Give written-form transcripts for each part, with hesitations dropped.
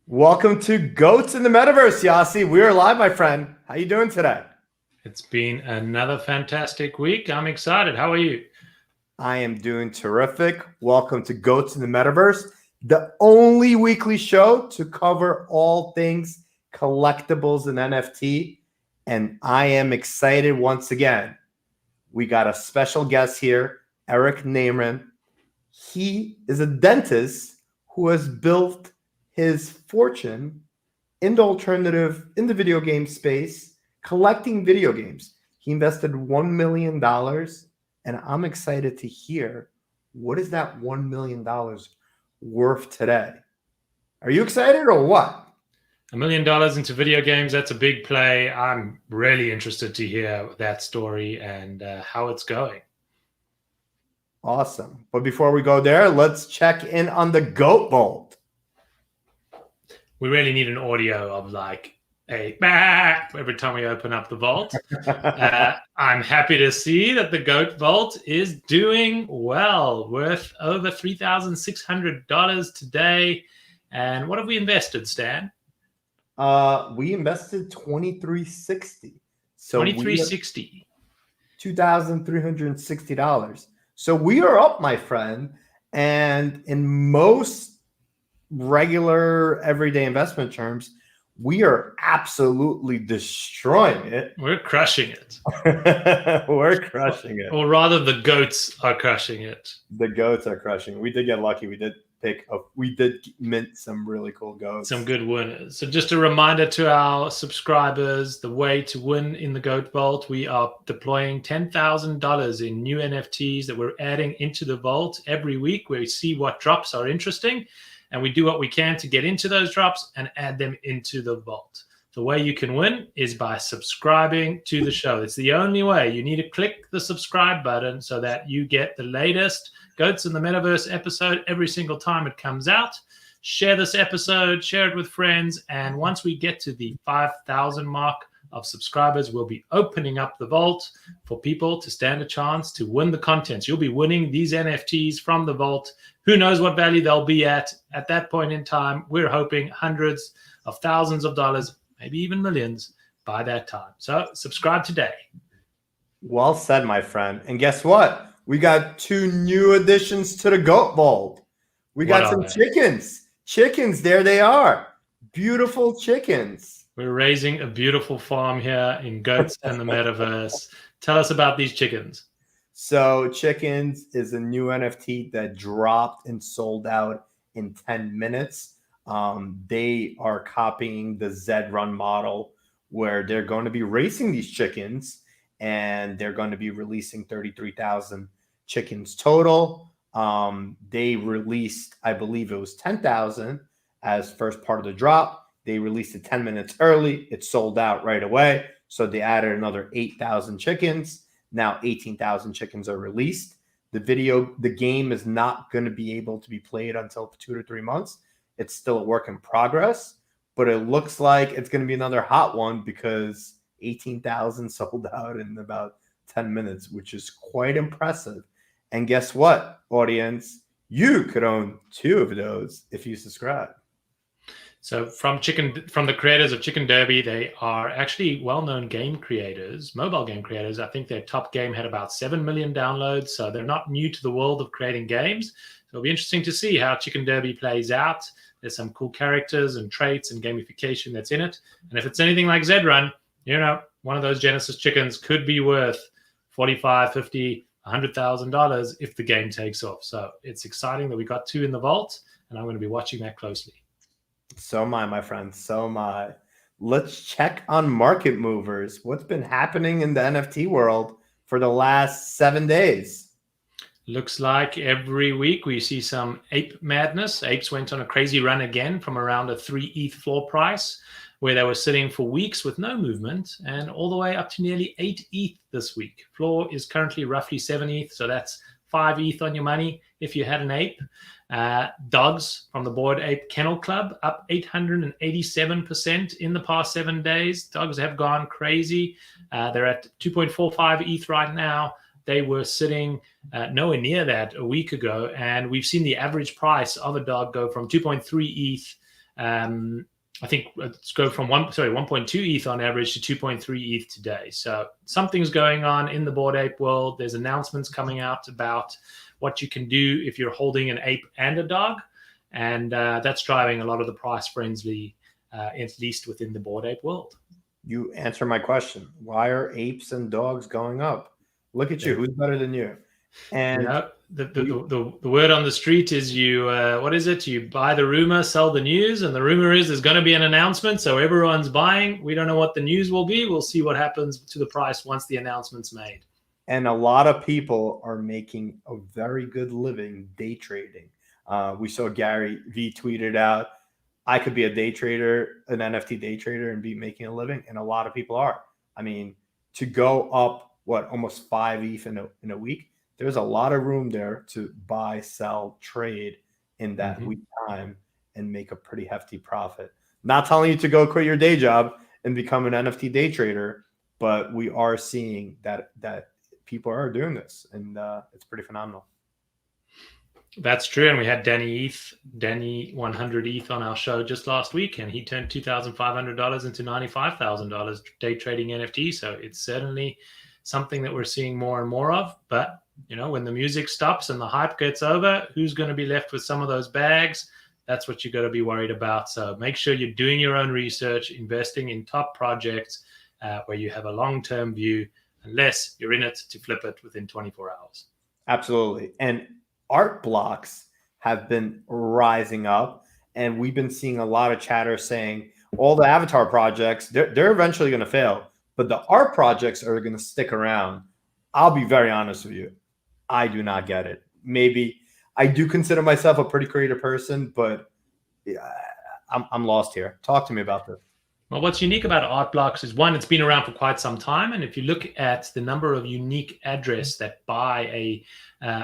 Welcome to Goats in the Metaverse, Yossi. We are live, my friend. How you doing today? It's been another fantastic week. I'm excited. How are you? I am doing terrific. Welcome to Goats in the Metaverse, the only weekly show to cover all things collectibles and NFT. And I am excited once again. We got a special guest here, Eric Naierman. He is a dentist who has built his fortune in the video game space, collecting video games. He invested $1 million, and I'm excited to hear what is that $1 million worth today. Are you excited or what? $1 million into video games, that's a big play. I'm really interested to hear that story and how it's going. Awesome. But before we go there, let's check in on the Goat Vault. We really need an audio of like a bah every time we open up the vault. I'm happy to see that the Goat Vault is doing well, worth over $3,600 today. And what have we invested, Stan? We invested $2,360. So $2,360. $2,360. So we are up, my friend. And in most regular everyday investment terms, we are absolutely destroying it. We're crushing it. We're crushing it. Or rather, the goats are crushing it. The goats are crushing it. We did get lucky. We did mint some really cool goats. Some good winners. So just a reminder to our subscribers, the way to win in the Goat Vault, we are deploying $10,000 in new NFTs that we're adding into the vault every week, where we see what drops are interesting. And we do what we can to get into those drops and add them into the vault. The way you can win is by subscribing to the show. It's the only way. You need to click the subscribe button so that you get the latest Goats in the Metaverse episode every single time it comes out. Share this episode, share it with friends. And once we get to the 5,000 mark of subscribers, we'll be opening up the vault for people to stand a chance to win the contents. You'll be winning these NFTs from the vault. Who knows what value they'll be at that point in time. We're hoping hundreds of thousands of dollars, maybe even millions by that time. So subscribe today. Well said, my friend. And guess what? We got two new additions to the Goat Vault. We got some chickens. Chickens, there they are. Beautiful chickens. We're raising a beautiful farm here in Goats and the Metaverse. Tell us about these chickens. So Chickens is a new NFT that dropped and sold out in 10 minutes. They are copying the Zed Run model, where they're going to be racing these chickens, and they're going to be releasing 33,000 chickens total. They released, I believe it was 10,000 as first part of the drop. They released it 10 minutes early. It sold out right away. So they added another 8,000 chickens. Now 18,000 chickens are released. The game is not going to be able to be played until 2 to 3 months. It's still a work in progress, but it looks like it's going to be another hot one, because 18,000 sold out in about 10 minutes, which is quite impressive. And guess what, audience? You could own 2 of those if you subscribe. So from the creators of Chicken Derby, they are actually well-known game creators, mobile game creators. I think their top game had about 7 million downloads, so they're not new to the world of creating games. So it'll be interesting to see how Chicken Derby plays out. There's some cool characters and traits and gamification that's in it. And if it's anything like Zed Run, one of those Genesis chickens could be worth $45,000, $50,000, $100,000 if the game takes off. So it's exciting that we got 2 in the vault, and I'm going to be watching that closely. So am I, my friend. So am I. Let's check on market movers. What's been happening in the NFT world for the last 7 days? Looks like every week we see some ape madness. Apes went on a crazy run again from around a 3 ETH floor price, where they were sitting for weeks with no movement, and all the way up to nearly 8 ETH this week. Floor is currently roughly 7 ETH, so that's 5 ETH on your money if you had an ape. Dogs from the Bored Ape Kennel Club up 887% in the past 7 days. Dogs have gone crazy. They're at 2.45 ETH right now. They were sitting nowhere near that a week ago, and we've seen the average price of a dog go from 2.3 ETH I think it's go from 1.2 ETH on average to 2.3 ETH today. So something's going on in the Bored Ape world. There's announcements coming out about what you can do if you're holding an ape and a dog. And that's driving a lot of the price frenzy, at least within the Bored Ape world. You answer my question. Why are apes and dogs going up? Look at you. Who's better than you? And the word on the street is what is it? You buy the rumor, sell the news, and the rumor is there's going to be an announcement, so everyone's buying. We don't know what the news will be. We'll see what happens to the price once the announcement's made. And a lot of people are making a very good living day trading. We saw Gary V tweeted out, I could be a day trader, an NFT day trader, and be making a living. And a lot of people are. I mean, to go up, almost 5 ETH in a week, there's a lot of room there to buy, sell, trade in that week time and make a pretty hefty profit. Not telling you to go quit your day job and become an NFT day trader, but we are seeing that people are doing this, and it's pretty phenomenal. That's true. And we had Danny 100 ETH on our show just last week, and he turned $2,500 into $95,000 day trading NFT. So it's certainly something that we're seeing more and more of. But, when the music stops and the hype gets over, who's going to be left with some of those bags? That's what you got to be worried about. So make sure you're doing your own research, investing in top projects where you have a long-term view, unless you're in it to flip it within 24 hours. Absolutely. And art blocks have been rising up, and we've been seeing a lot of chatter saying all the avatar projects, they're eventually going to fail, but the art projects are going to stick around. I'll be very honest with you. I do not get it. Maybe I do consider myself a pretty creative person, but I'm lost here. Talk to me about this. Well, what's unique about art blocks is, one, it's been around for quite some time. And if you look at the number of unique address that buy a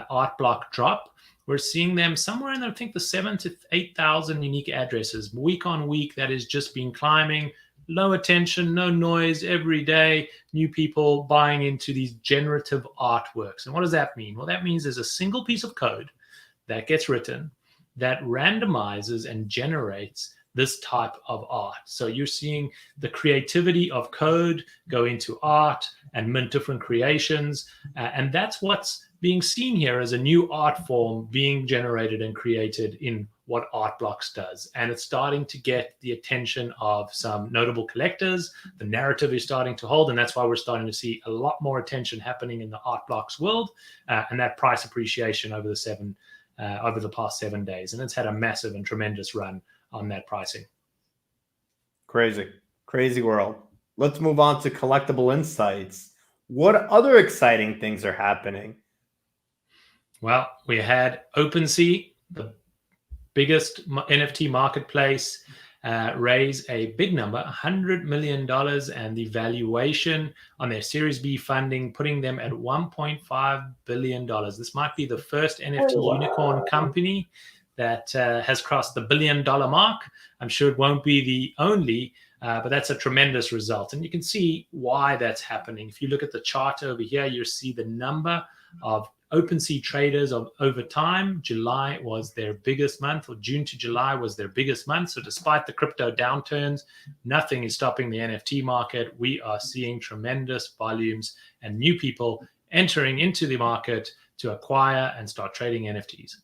art block drop, we're seeing them somewhere in, I think, the 7,000 to 8,000 unique addresses. Week on week, that has just been climbing. Low attention, no noise, every day, new people buying into these generative artworks. And what does that mean? Well, that means there's a single piece of code that gets written that randomizes and generates this type of art. So you're seeing the creativity of code go into art and mint different creations. And that's what's being seen here as a new art form being generated and created in what Art Blocks does. And it's starting to get the attention of some notable collectors. The narrative is starting to hold, and that's why we're starting to see a lot more attention happening in the Art Blocks world, and that price appreciation over the past 7 days. And it's had a massive and tremendous run on that pricing. Crazy world. Let's move on to collectible insights. What other exciting things are happening? Well, we had OpenSea, the biggest NFT marketplace, raise a big number, $100 million, and the valuation on their Series B funding, putting them at $1.5 billion. This might be the first NFT unicorn company that has crossed the $1 billion mark. I'm sure it won't be the only, but that's a tremendous result. And you can see why that's happening. If you look at the chart over here, you'll see the number of OpenSea traders over time. July was their biggest month, or June to July was their biggest month. So despite the crypto downturns, nothing is stopping the NFT market. We are seeing tremendous volumes and new people entering into the market to acquire and start trading NFTs.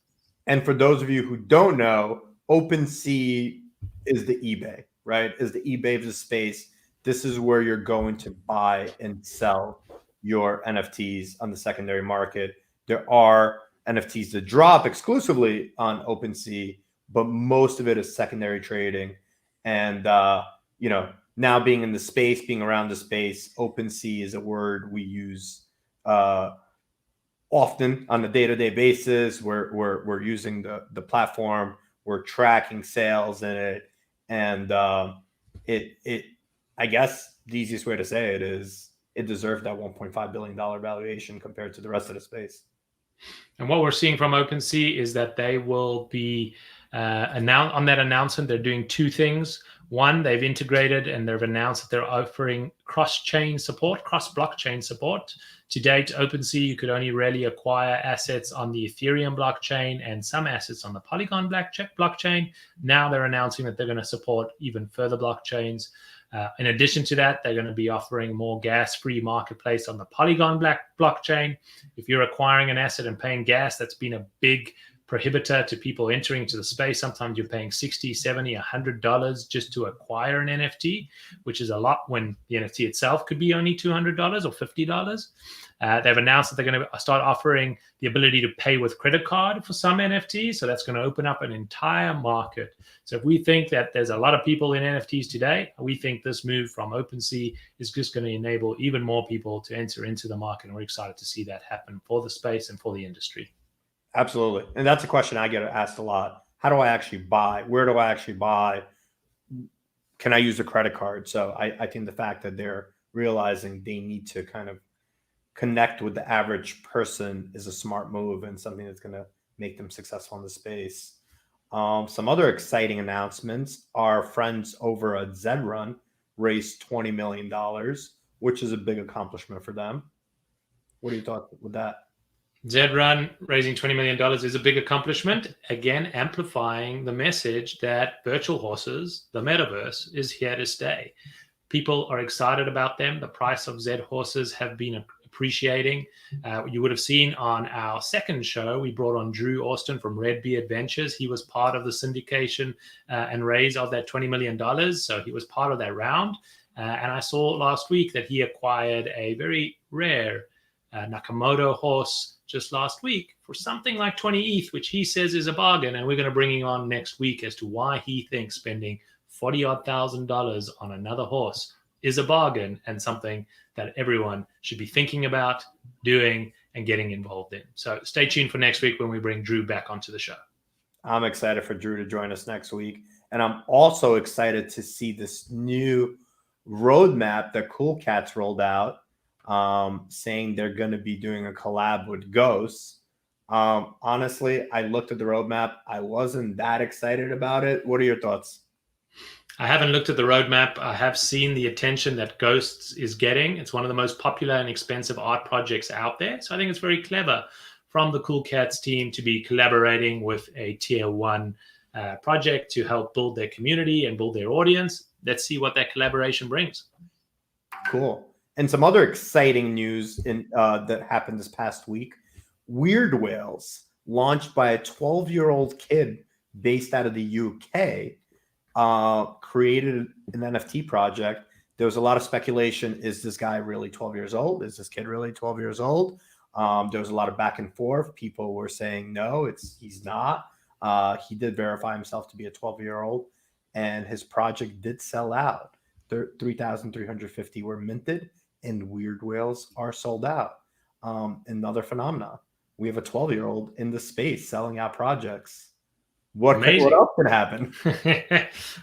And for those of you who don't know, OpenSea is the eBay, right? Is the eBay of the space. This is where you're going to buy and sell your NFTs on the secondary market. There are NFTs that drop exclusively on OpenSea, but most of it is secondary trading. And, now being in the space, being around the space, OpenSea is a word we use often on a day-to-day basis. We're using the platform, we're tracking sales in it. And I guess the easiest way to say it is it deserved that $1.5 billion valuation compared to the rest of the space. And what we're seeing from OpenSea is that they will be On that announcement, they're doing two things. One, they've integrated and they've announced that they're offering cross-blockchain support. To date, OpenSea, you could only really acquire assets on the Ethereum blockchain and some assets on the Polygon blockchain. Now they're announcing that they're going to support even further blockchains. In addition to that, they're going to be offering more gas-free marketplace on the Polygon blockchain. If you're acquiring an asset and paying gas, that's been a big prohibitor to people entering into the space. Sometimes you're paying $60, $70, $100 just to acquire an NFT, which is a lot when the NFT itself could be only $200 or $50. They've announced that they're going to start offering the ability to pay with credit card for some NFTs. So that's going to open up an entire market. So if we think that there's a lot of people in NFTs today, we think this move from OpenSea is just going to enable even more people to enter into the market. And we're excited to see that happen for the space and for the industry. Absolutely. And that's a question I get asked a lot. How do I actually buy? Where do I actually buy? Can I use a credit card? So I think the fact that they're realizing they need to kind of connect with the average person is a smart move and something that's going to make them successful in the space. Some other exciting announcements. Our friends over at Zed Run raised $20 million, which is a big accomplishment for them. What are your thoughts with that? Zed Run raising $20 million is a big accomplishment. Again, amplifying the message that virtual horses, the metaverse, is here to stay. People are excited about them. The price of Zed horses have been appreciating. You would have seen on our second show, we brought on Drew Austin from Red Beard Ventures. He was part of the syndication and raise of that $20 million. So he was part of that round. And I saw last week that he acquired a very rare Nakamoto horse just last week for something like 20 ETH, which he says is a bargain. And we're going to bring him on next week as to why he thinks spending $40,000 on another horse is a bargain and something that everyone should be thinking about doing and getting involved in. So stay tuned for next week when we bring Drew back onto the show. I'm excited for Drew to join us next week. And I'm also excited to see this new roadmap that Cool Cats rolled out, saying they're going to be doing a collab with Ghosts. Honestly, I looked at the roadmap. I wasn't that excited about it. What are your thoughts? I haven't looked at the roadmap. I have seen the attention that Ghosts is getting. It's one of the most popular and expensive art projects out there. So I think it's very clever from the Cool Cats team to be collaborating with a tier one project to help build their community and build their audience. Let's see what that collaboration brings. Cool. And some other exciting news that happened this past week. Weird Whales, launched by a 12-year-old kid based out of the UK, created an NFT project. There was a lot of speculation. Is this guy really 12 years old? Is this kid really 12 years old? There was a lot of back and forth. People were saying, no, he's not. He did verify himself to be a 12-year-old, and his project did sell out. 3,350 were minted, and Weird Whales are sold out. Another phenomenon. We have a 12-year-old in the space selling out projects. What else could happen?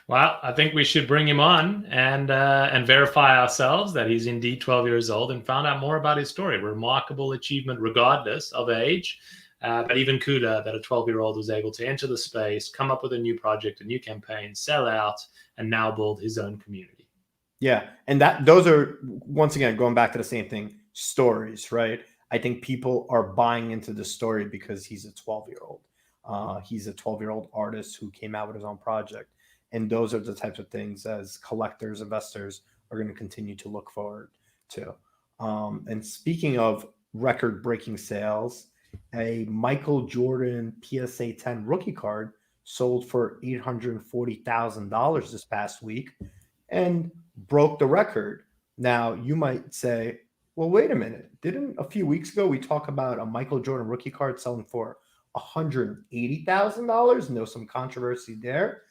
Well, I think we should bring him on and verify ourselves that he's indeed 12 years old and found out more about his story. Remarkable achievement regardless of age, but even cooler that a 12-year-old was able to enter the space, come up with a new project, a new campaign, sell out, and now build his own community. Yeah, and those are, once again, going back to the same thing, stories, right? I think people are buying into the story because he's a 12-year-old. He's a 12-year-old artist who came out with his own project. And those are the types of things as collectors, investors are going to continue to look forward to. And speaking of record-breaking sales, a Michael Jordan PSA 10 rookie card sold for $840,000 this past week and broke the record. Now, you might say, well, wait a minute. Didn't a few weeks ago we talk about a Michael Jordan rookie card selling for $180,000? And there was some controversy there.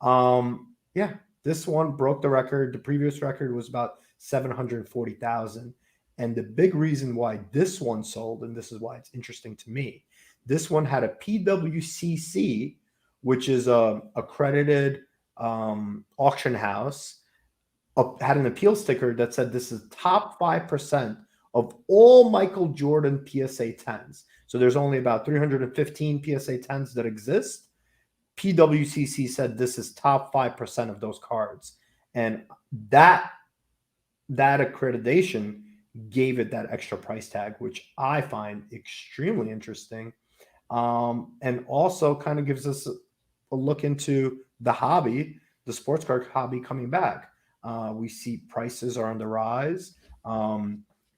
Yeah, this one broke the record. The previous record was about $740,000. And the big reason why this one sold, and this is why it's interesting to me, this one had a PWCC, which is a accredited auction house, had an appeal sticker that said this is top 5% of all Michael Jordan PSA 10s. So there's only about 315 PSA 10s that exist. PWCC said this is top 5% of those cards, and that accreditation gave it that extra price tag, which I find extremely interesting, and also kind of gives us a look into the hobby, the sports card hobby coming back. We see prices are on the rise.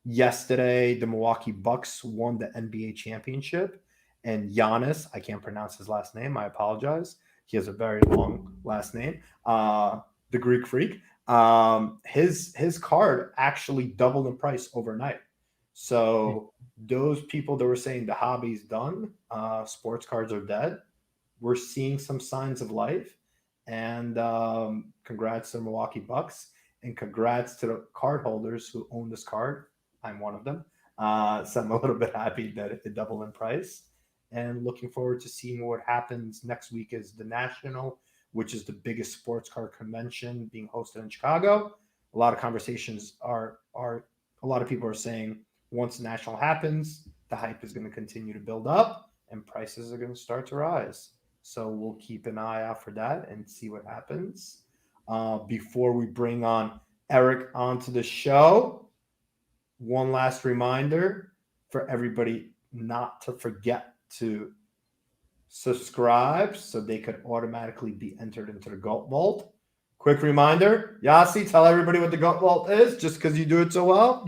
Yesterday, the Milwaukee Bucks won the NBA championship, and Giannis, I can't pronounce his last name, I apologize. He has a very long last name. The Greek Freak. His card actually doubled in price overnight. So those people that were saying the hobby's done, sports cards are dead, we're seeing some signs of life. And congrats to the Milwaukee Bucks, and congrats to the card holders who own this card. I'm one of them. So I'm a little bit happy that it doubled in price, and looking forward to seeing what happens next week. Is the National, which is the biggest sports card convention being hosted in Chicago. A lot of conversations are a lot of people are saying once the National happens, the hype is going to continue to build up and prices are going to start to rise. So we'll keep an eye out for that and see what happens. Before we bring on Eric onto the show, one last reminder for everybody not to forget to subscribe so they could automatically be entered into the Goat Vault. Quick reminder, Yossi, tell everybody what the Goat Vault is, just because you do it so well.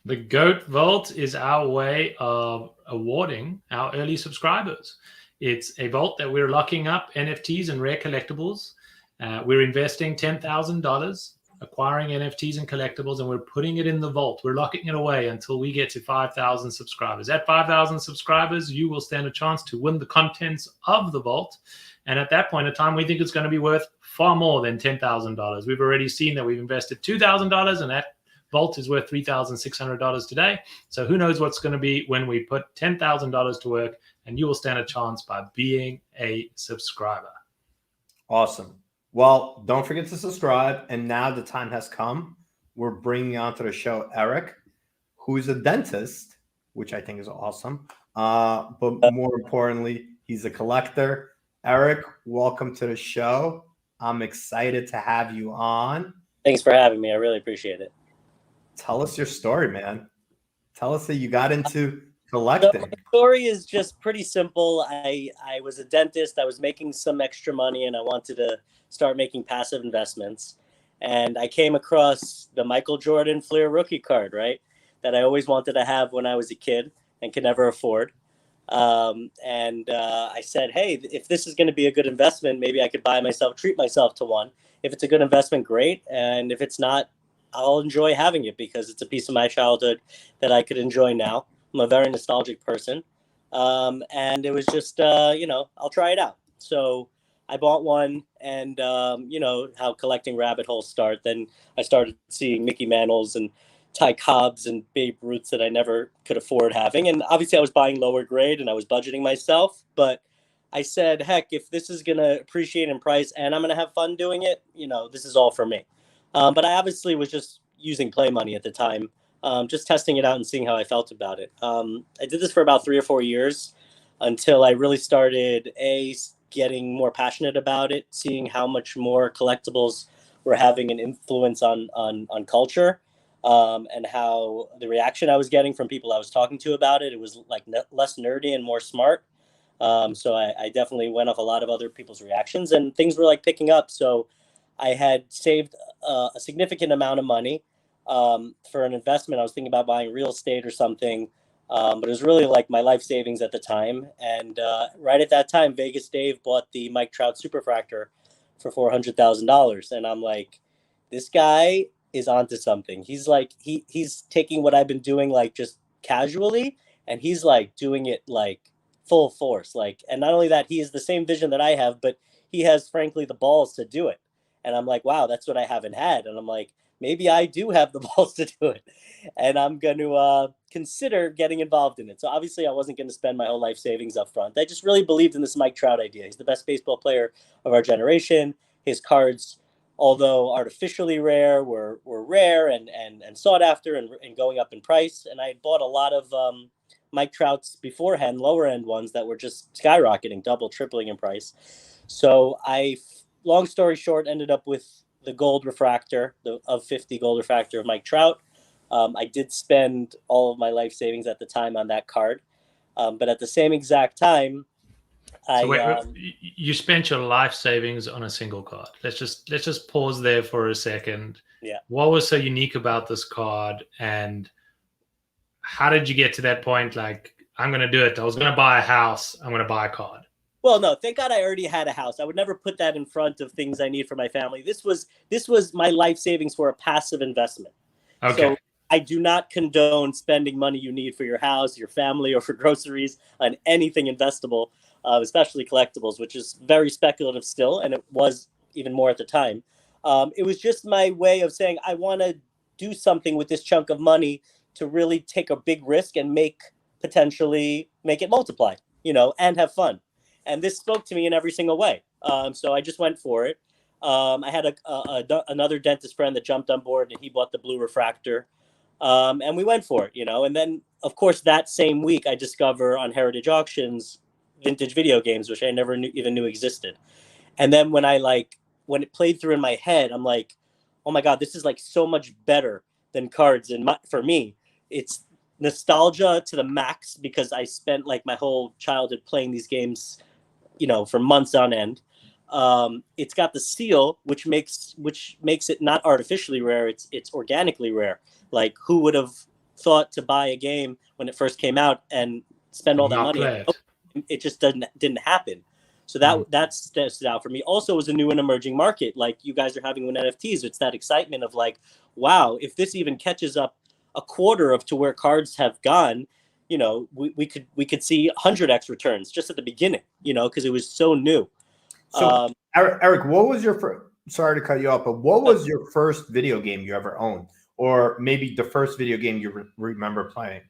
The Goat Vault is our way of awarding our early subscribers. It's a vault that we're locking up NFTs and rare collectibles. We're investing $10,000, acquiring NFTs and collectibles, and we're putting it in the vault. We're locking it away until we get to 5,000 subscribers. At 5,000 subscribers, you will stand a chance to win the contents of the vault. And at that point in time, we think it's going to be worth far more than $10,000. We've already seen that we've invested $2,000, and that vault is worth $3,600 today. So who knows what's going to be when we put $10,000 to work, and you will stand a chance by being a subscriber. Awesome. Well, don't forget to subscribe. And now the time has come. We're bringing onto the show Eric, who's a dentist, which I think is awesome. But more importantly, he's a collector. Eric, welcome to the show. I'm excited to have you on. Thanks for having me. I really appreciate it. Tell us your story, man. Tell us that you got into collecting. So my story is just pretty simple. I was a dentist. I was making some extra money, and I wanted to start making passive investments. And I came across the Michael Jordan Fleer rookie card, right, that I always wanted to have when I was a kid and could never afford. I said, hey, if this is going to be a good investment, maybe I could treat myself to one. If it's a good investment, great. And if it's not, I'll enjoy having it because it's a piece of my childhood that I could enjoy now. I'm a very nostalgic person. And it was just, I'll try it out. So I bought one, and, how collecting rabbit holes start. Then I started seeing Mickey Mantles and Ty Cobbs and Babe Ruths that I never could afford having. And obviously I was buying lower grade and I was budgeting myself. But I said, heck, if this is going to appreciate in price and I'm going to have fun doing it, this is all for me. But I obviously was just using play money at the time, just testing it out and seeing how I felt about it. I did this for about 3 or 4 years until I really started getting more passionate about it, seeing how much more collectibles were having an influence on culture, and how the reaction I was getting from people I was talking to about it was like less nerdy and more smart. So I definitely went off a lot of other people's reactions, and things were like picking up. So I had saved a significant amount of money for an investment. I was thinking about buying real estate or something, but it was really like my life savings at the time. And right at that time, Vegas Dave bought the Mike Trout Superfractor for $400,000. And I'm like, this guy is onto something. He's like, he's taking what I've been doing like just casually, and he's like doing it like full force. Like, and not only that, he has the same vision that I have, but he has frankly the balls to do it. And I'm like, wow, that's what I haven't had. And I'm like, maybe I do have the balls to do it. And I'm going to consider getting involved in it. So obviously I wasn't going to spend my whole life savings up front. I just really believed in this Mike Trout idea. He's the best baseball player of our generation. His cards, although artificially rare, were rare and sought after and going up in price. And I bought a lot of Mike Trout's beforehand, lower end ones that were just skyrocketing, double, tripling in price. So long story short, ended up with the gold refractor, of 50 gold refractor of Mike Trout. I did spend all of my life savings at the time on that card. But at the same exact time, you spent your life savings on a single card. Let's just pause there for a second. Yeah. What was so unique about this card, and how did you get to that point? Like, I'm going to do it. I was going to buy a house. I'm going to buy a card. Well, no, thank God I already had a house. I would never put that in front of things I need for my family. This was my life savings for a passive investment. Okay. So I do not condone spending money you need for your house, your family, or for groceries on anything investable, especially collectibles, which is very speculative still, and it was even more at the time. It was just my way of saying I want to do something with this chunk of money to really take a big risk and potentially make it multiply, and have fun. And this spoke to me in every single way. So I just went for it. I had another dentist friend that jumped on board, and he bought the blue refractor. And we went for it, And then, of course, that same week, I discover on Heritage Auctions vintage video games, which I never even knew existed. And then when it played through in my head, I'm like, oh my God, this is like so much better than cards. And for me, it's nostalgia to the max, because I spent like my whole childhood playing these games, for months on end. It's got the seal, which makes it not artificially rare. It's organically rare. Like, who would have thought to buy a game when it first came out and spend all that money? It just didn't happen. So that stood out for me. Also, it was a new and emerging market, like you guys are having with NFTs. It's that excitement of like, wow, if this even catches up a quarter to where cards have gone, we could see 100x returns just at the beginning, because it was so new. So, Eric, what was your first? Sorry to cut you off, but what was your first video game you ever owned, or maybe the first video game you remember playing?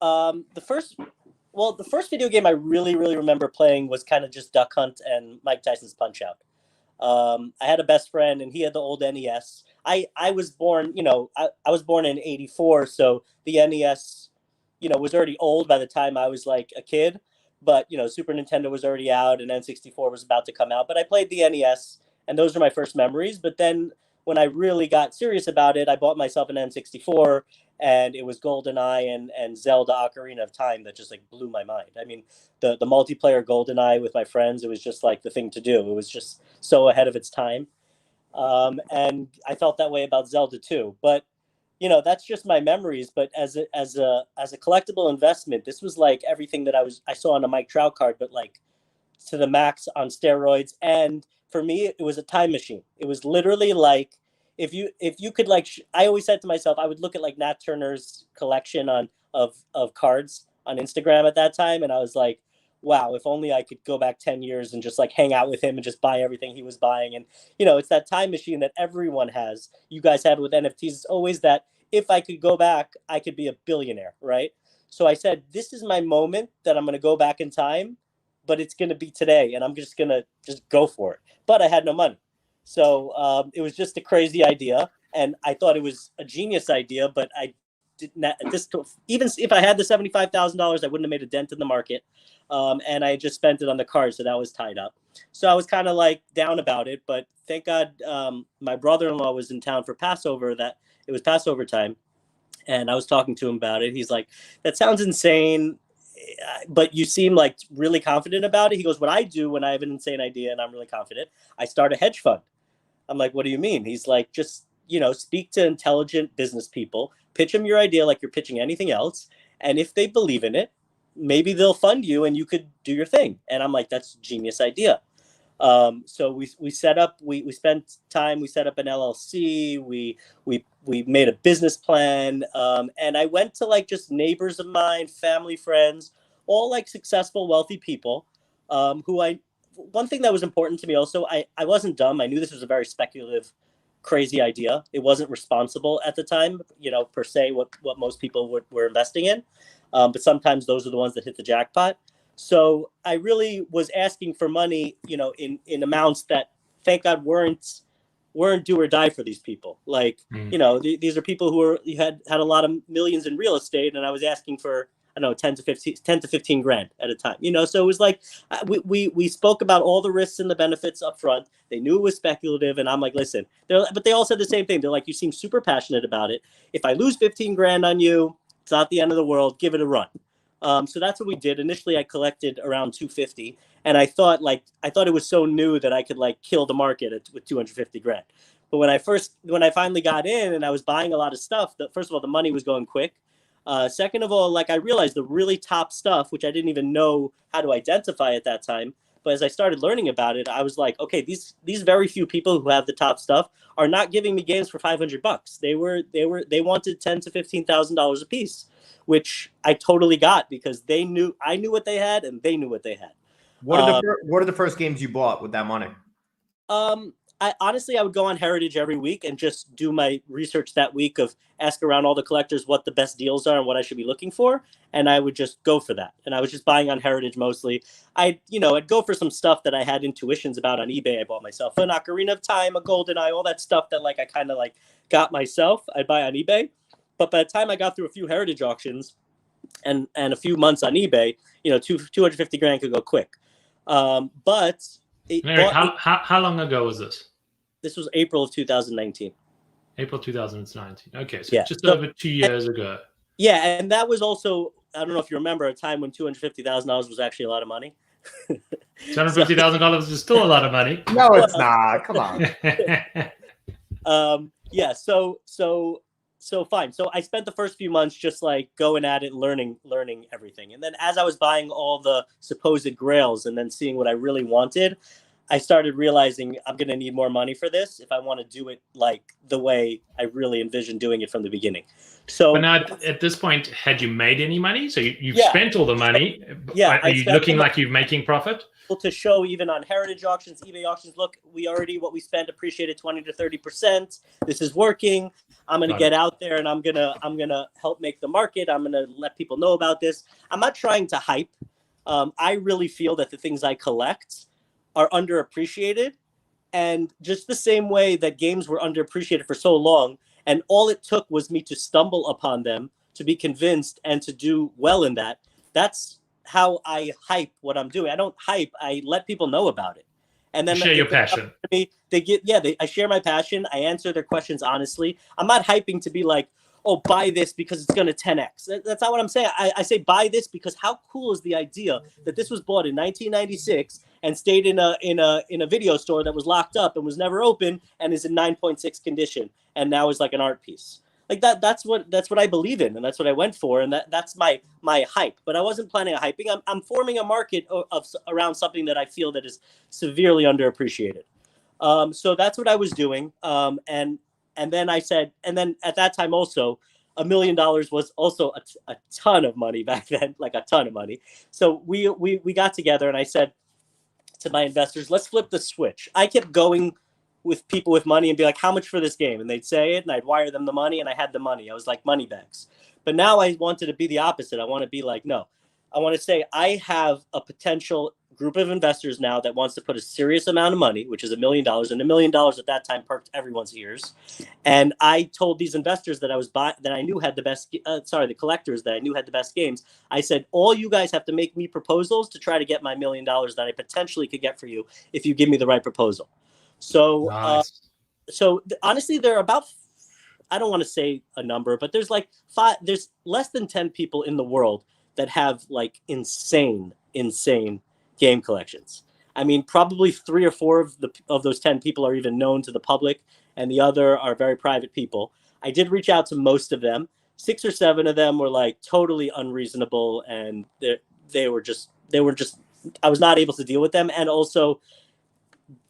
The first video game I really, really remember playing was kind of just Duck Hunt and Mike Tyson's Punch Out. I had a best friend, and he had the old NES. I was born, I was born in '84, so the NES, was already old by the time I was like a kid. But, Super Nintendo was already out, and N64 was about to come out. But I played the NES, and those were my first memories. But then when I really got serious about it, I bought myself an N64, and it was GoldenEye and Zelda Ocarina of Time that just like blew my mind. I mean, the multiplayer GoldenEye with my friends, it was just like the thing to do. It was just so ahead of its time. And I felt that way about Zelda too. But that's just my memories. But as a collectible investment, this was like everything that I saw on a Mike Trout card, but like to the max on steroids. And for me, it was a time machine. It was literally like, if you could like, I always said to myself, I would look at like Nat Turner's collection of cards on Instagram at that time, and I was like, wow, if only I could go back 10 years and just like hang out with him and just buy everything he was buying. And it's that time machine that everyone has. You guys have with NFTs. It's always that if I could go back, I could be a billionaire, right? So I said, this is my moment that I'm going to go back in time, but it's going to be today, and I'm just going to just go for it. But I had no money. So it was just a crazy idea, and I thought it was a genius idea, but I did not, even if I had the $75,000, I wouldn't have made a dent in the market. And I just spent it on the card, so that was tied up. So I was kind of like down about it, but thank God my brother-in-law was in town for Passover. That it was Passover time, and I was talking to him about it. He's like, "That sounds insane, but you seem like really confident about it." He goes, "What I do when I have an insane idea and I'm really confident, I start a hedge fund." I'm like, "What do you mean?" He's like, "Just speak to intelligent business people, pitch them your idea like you're pitching anything else, and if they believe in it, maybe they'll fund you and you could do your thing." And I'm like, that's a genius idea. So we set up, we spent time, we set up an LLC, we made a business plan. And I went to like just neighbors of mine, family, friends, all like successful, wealthy people, one thing that was important to me also, I wasn't dumb. I knew this was a very speculative, crazy idea. It wasn't responsible at the time, per se, what most people were investing in. But sometimes those are the ones that hit the jackpot. So I really was asking for money, in amounts that, thank God, weren't do or die for these people. Like, these are people who had a lot of millions in real estate, and I was asking for I don't know, 10 to 15 grand at a time, so it was like, we spoke about all the risks and the benefits up front. They knew it was speculative, and I'm like, listen, but they all said the same thing. They're like, you seem super passionate about it. If I lose 15 grand on you, it's not the end of the world. Give it a run. So that's what we did. Initially, I collected around 250, and I thought it was so new that I could like kill the market with 250 grand. But when I finally got in and I was buying a lot of stuff, first of all, the money was going quick. Second of all, like I realized the really top stuff, which I didn't even know how to identify at that time. But as I started learning about it, I was like, okay, these very few people who have the top stuff are not giving me games for $500. They wanted $10,000 to $15,000 a piece, which I totally got because I knew what they had and they knew what they had. What are the first games you bought with that money? I would go on Heritage every week and just do my research that week of ask around all the collectors what the best deals are and what I should be looking for. And I would just go for that. And I was just buying on Heritage mostly. I'd go for some stuff that I had intuitions about on eBay. I bought myself an Ocarina of Time, a GoldenEye, all that stuff that like I kind of like got myself. I'd buy on eBay. But by the time I got through a few Heritage auctions and a few months on eBay, 250 grand could go quick. But Eric, how long ago was this? This was April of 2019. April 2019. Okay, so just over 2 years ago. Yeah, and that was also, I don't know if you remember, a time when $250,000 was actually a lot of money. $250,000 is still a lot of money. No, it's not. Come on. Yeah, so fine. So I spent the first few months just like going at it, learning everything. And then as I was buying all the supposed grails and then seeing what I really wanted, I started realizing I'm going to need more money for this if I want to do it like the way I really envisioned doing it from the beginning. So, but now at this point, had you made any money? So you've spent all the money. Yeah. Are you looking like you're making profit? To show even on Heritage auctions, eBay auctions, look, what we spent appreciated 20 to 30%. This is working. I'm going to get out there and I'm going to help make the market. I'm going to let people know about this. I'm not trying to hype. I really feel that the things I collect are underappreciated, and just the same way that games were underappreciated for so long, and all it took was me to stumble upon them, to be convinced and to do well in that. That's how I hype what I'm doing. I don't hype, I let people know about it. And then share your passion. I share my passion. I answer their questions honestly. I'm not hyping to be like, oh, buy this because it's going to 10x. That's not what I'm saying. I say buy this because how cool is the idea that this was bought in 1996 and stayed in a video store that was locked up and was never open and is in 9.6 condition and now is like an art piece. Like that's what I believe in, and that's what I went for, and that's my hype. But I wasn't planning on hyping. I'm forming a market around something that I feel that is severely underappreciated. So that's what I was doing. And then I said, and then at that time also, $1 million was also a ton of money back then, like a ton of money. So we got together and I said to my investors, let's flip the switch. I kept going with people with money and be like, how much for this game? And they'd say it and I'd wire them the money and I had the money. I was like money bags. But now I wanted to be the opposite. I want to be like, no, I want to say I have a potential group of investors now that wants to put a serious amount of money, which is $1 million, and $1 million at that time perked everyone's ears. And I told these investors that I knew had the best, the collectors that I knew had the best games. I said, all you guys have to make me proposals to try to get my $1 million that I potentially could get for you if you give me the right proposal. So, nice. Honestly, there are about, I don't want to say a number, but there's like there's less than 10 people in the world that have like insane game collections. I mean, probably 3 or 4 of those 10 people are even known to the public, and the other are very private people. I did reach out to most of them. 6 or 7 of them were like totally unreasonable, and they were just I was not able to deal with them. And also,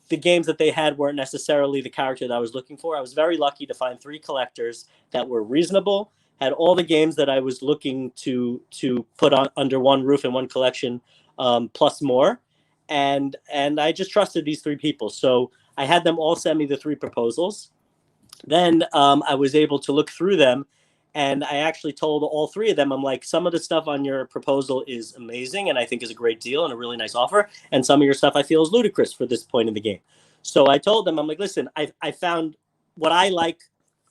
the games that they had weren't necessarily the character that I was looking for. I was very lucky to find 3 collectors that were reasonable, had all the games that I was looking to put on under one roof in one collection, plus more. And I just trusted these 3 people. So I had them all send me the 3 proposals. Then I was able to look through them, and I actually told all 3 of them, I'm like, some of the stuff on your proposal is amazing and I think is a great deal and a really nice offer. And some of your stuff I feel is ludicrous for this point in the game. So I told them, I'm like, listen, I found what I like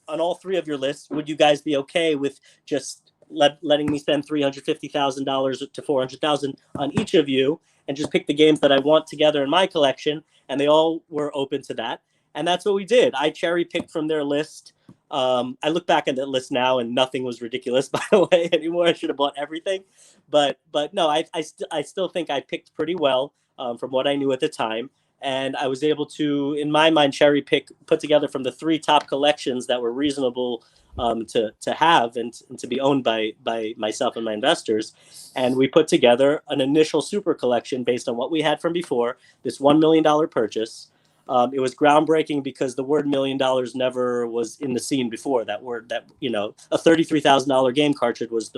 on all 3 of your lists. Would you guys be okay with just letting me spend $350,000 to $400,000 on each of you, and just pick the games that I want together in my collection. And they all were open to that. And that's what we did. I cherry picked from their list. I look back at that list now, and nothing was ridiculous, by the way, anymore. I should have bought everything. But no, I still think I picked pretty well from what I knew at the time. And I was able to, in my mind, cherry pick, put together from the 3 top collections that were reasonable to have and to be owned by myself and my investors. And we put together an initial super collection based on what we had from before, this $1 million purchase. It was groundbreaking because the word $1 million never was in the scene before. That word, that, you know, a $33,000 game cartridge was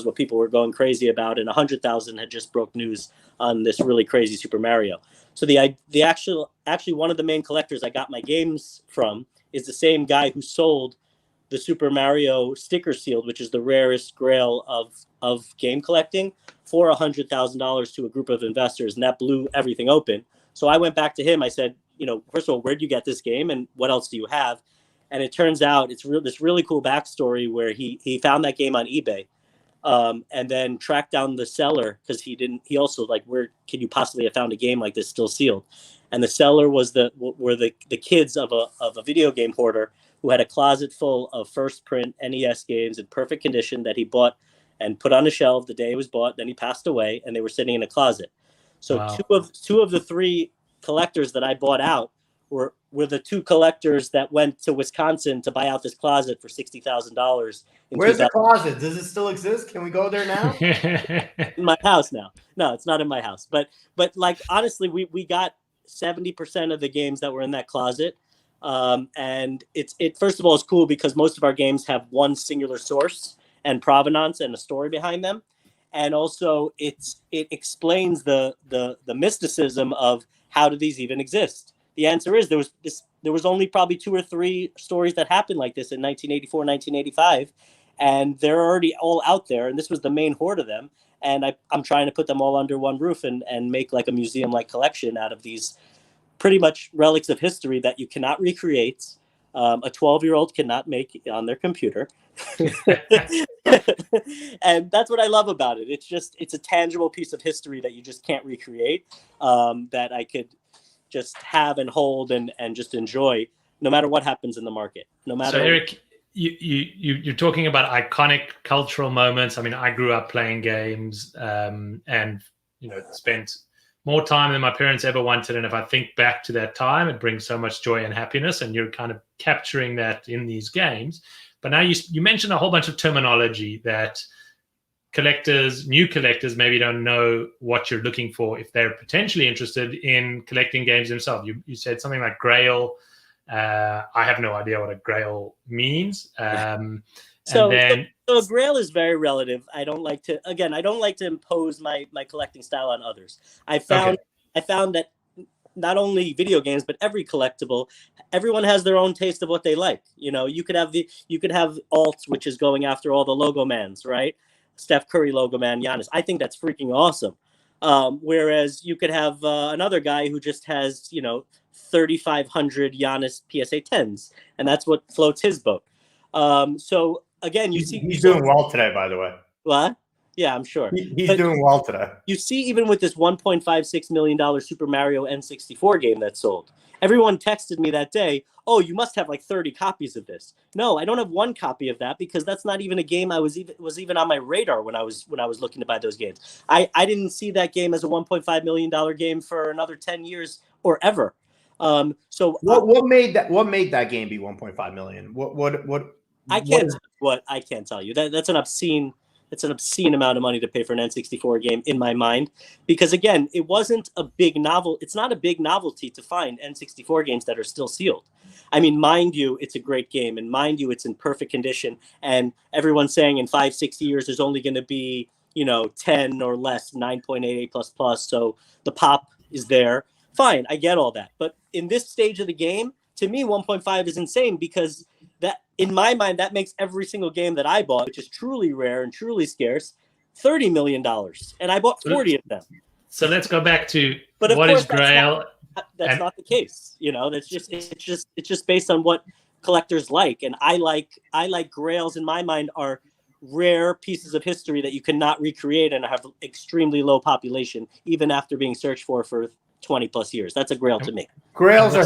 what people were going crazy about, and 100,000 had just broke news on this really crazy Super Mario. So actually one of the main collectors I got my games from is the same guy who sold the Super Mario sticker sealed, which is the rarest grail of game collecting, for $100,000 to a group of investors, and that blew everything open. So I went back to him. I said, you know, first of all, where'd you get this game, and what else do you have? And it turns out it's this really cool backstory where he found that game on eBay, and then tracked down the seller, because he also, like, where can you possibly have found a game like this still sealed? And the seller were the kids of a video game hoarder who had a closet full of first print NES games in perfect condition that he bought and put on a shelf the day it was bought. Then he passed away, and they were sitting in a closet. So wow. two of the 3 collectors that I bought out were the 2 collectors that went to Wisconsin to buy out this closet for $60,000. Where's the closet? Does it still exist? Can we go there now? In my house now. No, it's not in my house. But like, honestly, we got 70% of the games that were in that closet. And it first of all is cool because most of our games have one singular source and provenance and a story behind them. And also it explains the mysticism of how do these even exist? The answer is there was only probably 2 or 3 stories that happened like this in 1984, 1985, and they're already all out there. And this was the main horde of them. And I'm trying to put them all under one roof and make like a museum-like collection out of these pretty much relics of history that you cannot recreate. A 12-year-old cannot make on their computer. And that's what I love about it. It's a tangible piece of history that you just can't recreate, that I could just have and hold and just enjoy no matter what happens in the market. No matter. So Eric, you're talking about iconic cultural moments. I mean, I grew up playing games, and spent more time than my parents ever wanted. And if I think back to that time, it brings so much joy and happiness, and you're kind of capturing that in these games. But now you mentioned a whole bunch of terminology that new collectors maybe don't know what you're looking for if they're potentially interested in collecting games themselves. You said something like grail. I have no idea what a grail means. So a grail is very relative. I don't like to impose my collecting style on others. I found that not only video games, but every collectible, everyone has their own taste of what they like. You know, you could have alt, which is going after all the logo mans, right? Steph Curry logo man, Giannis. I think that's freaking awesome. Whereas you could have another guy who just has 3,500 Giannis PSA 10s, and that's what floats his boat. So again, he's doing well today, by the way. What? Yeah, I'm sure. He's doing well today. You see, even with this $1.56 million Super Mario N64 game that sold, everyone texted me that day, oh, you must have like 30 copies of this. No, I don't have 1 copy of that because that's not even a game was even on my radar when I was looking to buy those games. I didn't see that game as a $1.5 million game for another 10 years or ever. So what made that game be 1.5 million? I can't tell you. That's an obscene amount of money to pay for an N64 game in my mind, because again, it wasn't a big novel. It's not a big novelty to find N64 games that are still sealed. I mean, mind you, it's a great game, and mind you, it's in perfect condition. And everyone's saying in 5-6 years there's only going to be 10 or less 9.88++. So the pop is there. Fine, I get all that. But in this stage of the game, to me, 1.5 is insane, because that, in my mind, that makes every single game that I bought, which is truly rare and truly scarce, $30 million. And I bought 40 of them. So let's go back to what is Grail. That's not the case. It's just based on what collectors like. And I like Grails, in my mind, are rare pieces of history that you cannot recreate and have extremely low population, even after being searched for 20 plus years. That's a grail to me. Grails are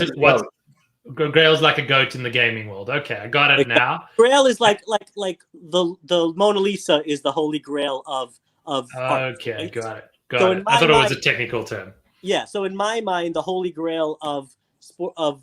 Grail's like a goat in the gaming world. Okay, I got it now. Grail is like the Mona Lisa is the holy grail of art, okay, right? got it. I thought it was a technical term. Yeah, so in my mind, the holy grail of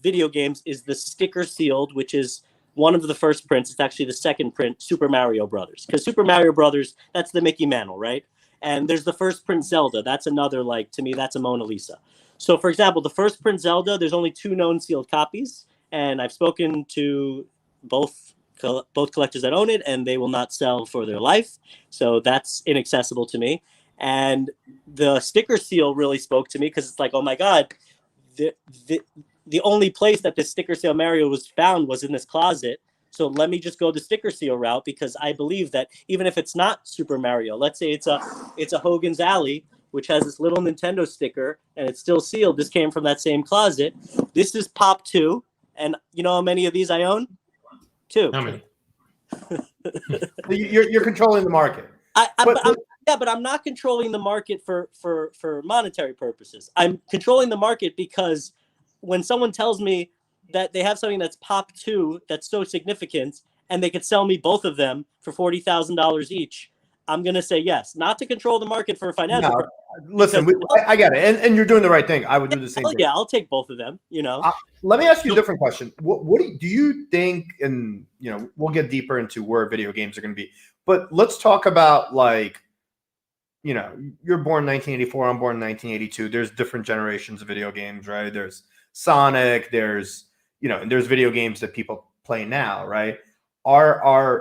video games is the sticker sealed, which is one of the first prints. It's actually the second print, Super Mario Brothers, because Super Mario Brothers, that's the Mickey Mantle, right? And there's the first print Zelda. That's another, like, to me, that's a Mona Lisa. So, for example, the first print Zelda, there's only 2 known sealed copies, and I've spoken to both collectors that own it, and they will not sell for their life. So that's inaccessible to me. And the sticker seal really spoke to me because it's like, oh my God, the only place that this sticker seal Mario was found was in this closet. So let me just go the sticker seal route, because I believe that even if it's not Super Mario, let's say it's a Hogan's Alley, which has this little Nintendo sticker and it's still sealed. This came from that same closet. This is Pop 2. And you know how many of these I own? 2. How many? You're controlling the market. But I'm not controlling the market for monetary purposes. I'm controlling the market because when someone tells me that they have something that's Pop 2 that's so significant and they could sell me both of them for $40,000 each, I'm going to say yes. Not to control the market for financial purposes. Listen, I get it. And you're doing the right thing. I would do the same thing. Yeah, I'll take both of them, you know. Let me ask you a different question. What do you think, and, you know, we'll get deeper into where video games are going to be, but let's talk about, like, you know, you're born in 1984, I'm born in 1982. There's different generations of video games, right? There's Sonic, there's, you know, and there's video games that people play now, right?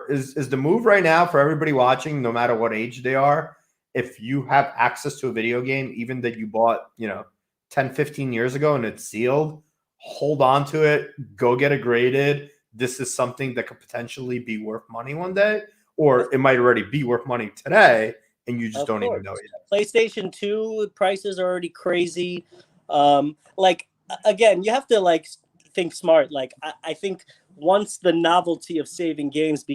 Is the move right now for everybody watching, no matter what age they are, if you have access to a video game, even that you bought, you know, 10, 15 years ago and it's sealed, hold on to it, go get it graded. This is something that could potentially be worth money one day, or it might already be worth money today, and you just don't even know yet. PlayStation 2 prices are already crazy. Like, again, you have to, like, think smart. Like, I think once the novelty of saving games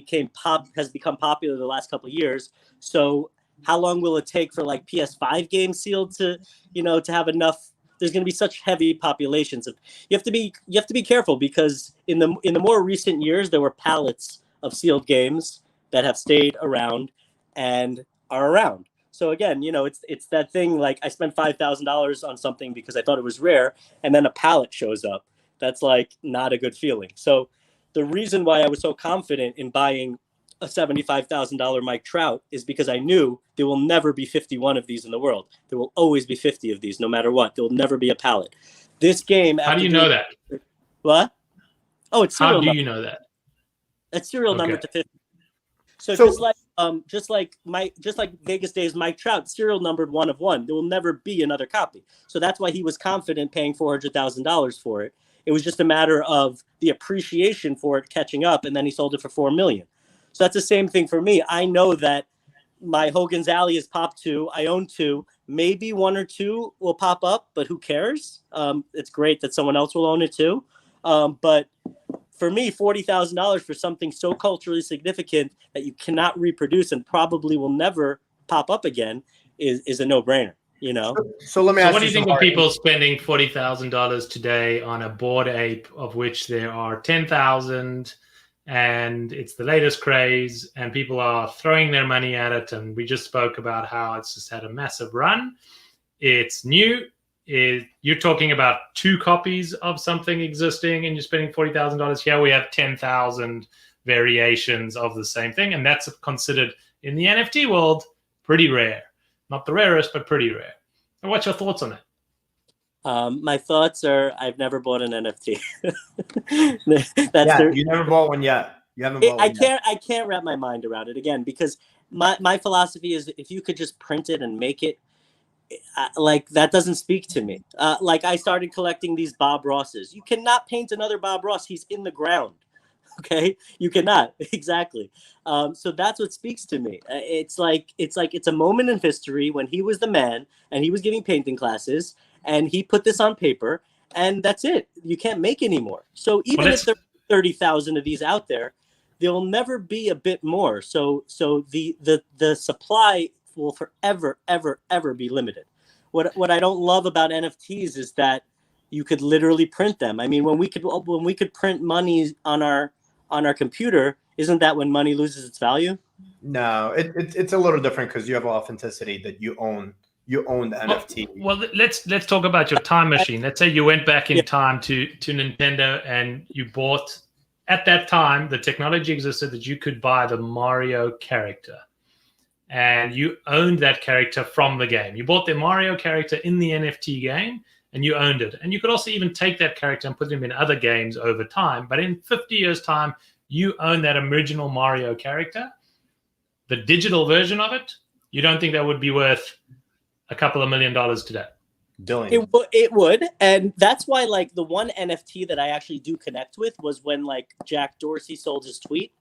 has become popular the last couple of years, so how long will it take for, like, PS5 games sealed to, you know, to have enough? There's going to be such heavy populations. You have to be careful, because in the more recent years there were pallets of sealed games that have stayed around and are around. So again, you know, it's that thing, like, I spent $5,000 on something because I thought it was rare, and then a pallet shows up. That's, like, not a good feeling. So the reason why I was so confident in buying a $75,000 Mike Trout is because I knew there will never be 51 of these in the world. There will always be 50 of these, no matter what. There will never be a pallet. This game. How do you know that? What? Oh, it's serial. How do you know that? It's serial number to 50. So just like Vegas Days Mike Trout, serial numbered 1 of 1. There will never be another copy. So that's why he was confident paying $400,000 for it. It was just a matter of the appreciation for it catching up, and then he sold it for $4 million. So that's the same thing for me. I know that my Hogan's Alley is Pop 2. I own 2. Maybe 1 or 2 will pop up, but who cares? It's great that someone else will own it too. But for me, $40,000 for something so culturally significant that you cannot reproduce and probably will never pop up again is a no-brainer. You know. So let me ask you. What do you think of people spending $40,000 today on a Bored Ape, of which there are 10,000, and it's the latest craze, and people are throwing their money at it? And we just spoke about how it's just had a massive run. It's new. You're talking about 2 copies of something existing, and you're spending $40,000. Here we have 10,000 variations of the same thing, and that's considered in the NFT world pretty rare. Not the rarest, but pretty rare. And what's your thoughts on it? My thoughts are, I've never bought an NFT. You never bought one yet. You haven't bought one yet. I can't wrap my mind around it, again, because my philosophy is, if you could just print it and make it, like, that doesn't speak to me. Like, I started collecting these Bob Rosses. You cannot paint another Bob Ross. He's in the ground. Okay, you cannot. Exactly. So that's what speaks to me. It's a moment in history when he was the man and he was giving painting classes and he put this on paper, and that's it. You can't make anymore. So even if there are 30,000 of these out there, there'll never be a bit more. So the supply will forever, ever be limited. What I don't love about NFTs is that you could literally print them. I mean, when we could print money on our computer, isn't that when money loses its value? No, it's a little different because you have authenticity that you own. You own the NFT. Well, let's talk about your time machine. Let's say you went back in time to Nintendo and you bought, at that time, the technology existed that you could buy the Mario character. And you owned that character from the game. You bought the Mario character in the NFT game and you owned it. And you could also even take that character and put him in other games over time. But in 50 years' time, you own that original Mario character. The digital version of it, you don't think that would be worth a couple of $1 million today? It would, and that's why, like, the one NFT that I actually do connect with was when, like, Jack Dorsey sold his tweet.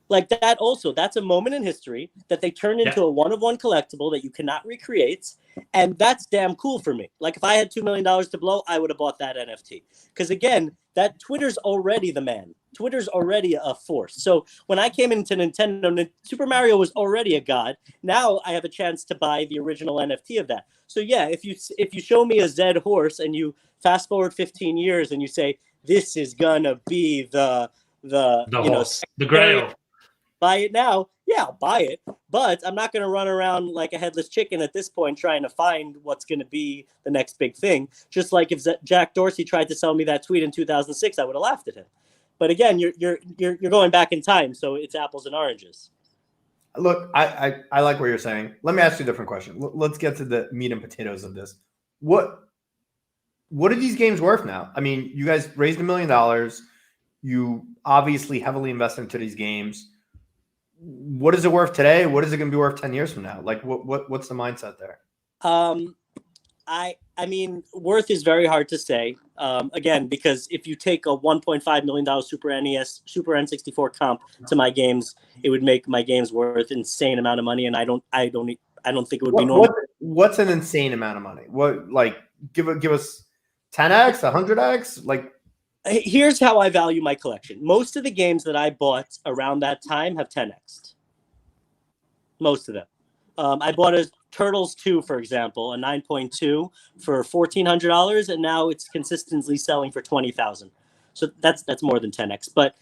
Like, that also, that's a moment in history that they turned into a one-of-one collectible that you cannot recreate, and that's damn cool for me. Like, if I had $2 million to blow, I would have bought that NFT. Because, again, that Twitter's already the man. Twitter's already a force. So when I came into Nintendo, Super Mario was already a god. Now I have a chance to buy the original NFT of that. So yeah, if you show me a Zed horse and you fast forward 15 years and you say this is gonna be the horse, the grail, buy it now. Yeah, I'll buy it. But I'm not gonna run around like a headless chicken at this point trying to find what's gonna be the next big thing. Just like if Jack Dorsey tried to sell me that tweet in 2006, I would have laughed at him. But again, you're going back in time, so it's apples and oranges. Look, I like what you're saying. Let me ask you a different question. Let's get to the meat and potatoes of this. What are these games worth now? I mean, you guys raised $1 million. You obviously heavily invested into these games. What is it worth today? What is it going to be worth 10 years from now? Like, what's the mindset there? I mean, worth is very hard to say. Again, because if you take a $1.5 million Super NES, Super N64 comp to my games, it would make my games worth insane amount of money, and I don't think it would be normal. What's an insane amount of money? What, like, give us 10x, 100x? Like, here's how I value my collection. Most of the games that I bought around that time have 10x'd. Most of them. I bought a Turtles 2, for example, a 9.2 for $1,400, and now it's consistently selling for $20,000. So that's more than 10x. But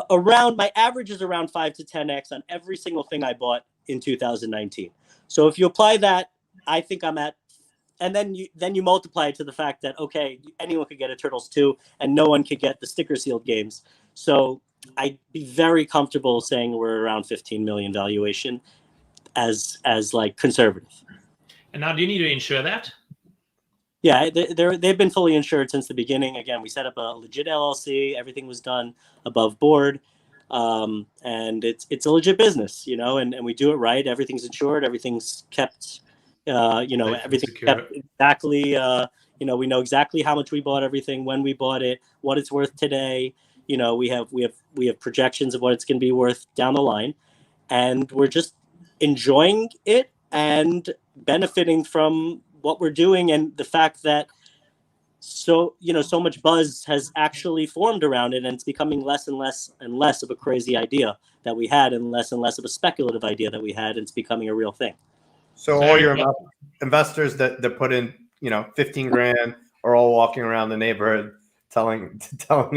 around, my average is around 5 to 10x on every single thing I bought in 2019. So if you apply that, I think I'm at, and then you multiply it to the fact that, okay, anyone could get a Turtles 2 and no one could get the sticker sealed games. So I'd be very comfortable saying we're around 15 million valuation as like conservative. And now, do you need to insure that? Yeah, they've been fully insured since the beginning. Again, we set up a legit LLC. Everything was done above board, and it's a legit business, you know. And we do it right. Everything's insured. Everything's kept, everything's kept exactly. We know exactly how much we bought everything, when we bought it, what it's worth today. You know, we have projections of what it's going to be worth down the line, and we're just enjoying it and benefiting from what we're doing, and the fact that so much buzz has actually formed around it, and it's becoming less and less and less of a crazy idea that we had, and less of a speculative idea that we had, and it's becoming a real thing. So all your investors that put in 15 grand are all walking around the neighborhood telling